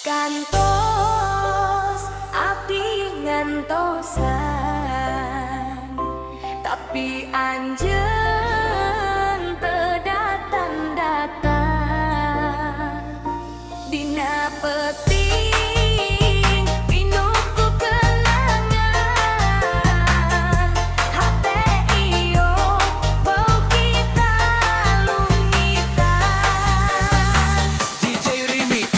Kantos api ngantosan, tapi anjeun teu datang-datang. Dina peuting pinuku kenangan, hate iyo bau kita lungitan. DJ Remix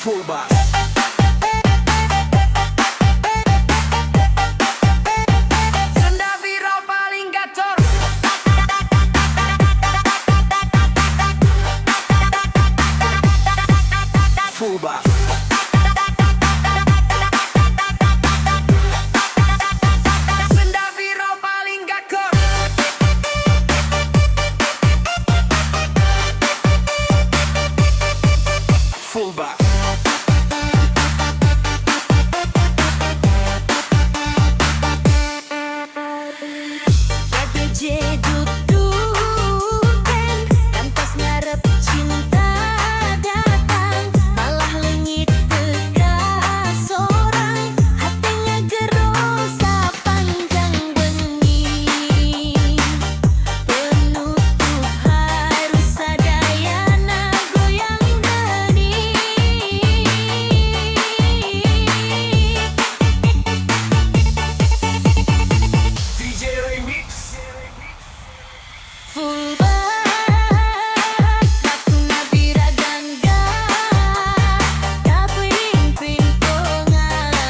Full Bass Sunda viral paling gacor. Full Bass Sunda viral paling gacor. Full Bass DJ dudukan, kantos ngarep cinta datang, malah leungit teu kasorang, hate ngageros sapanjang bengi. Penutup harus sadayana goyang geni. DJ Remix Full bass, katuna bira gangga, kaping pingpongan,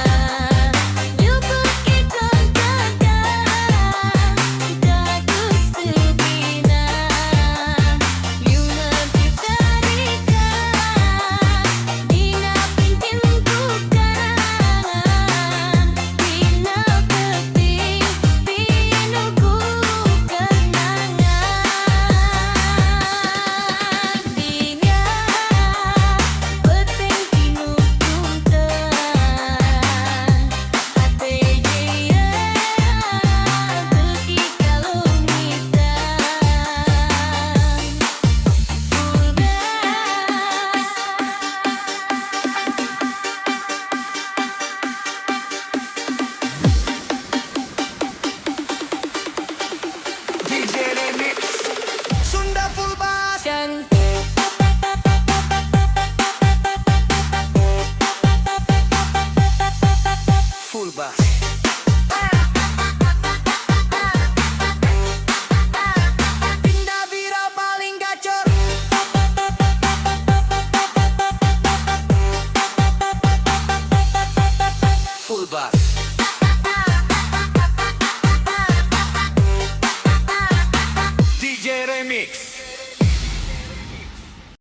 nyupuk ikon gagang, dagus teu bina, liuna ditarikan, dina pingkin ku karangan, dina peuting pinuku kenangan. Dina peuting pinuku kenangan, hate jieun beuki kalungitan. Full DJ Remix Sunda Full Bass Kan Full Bass Sunda viral paling gacor. Full Bass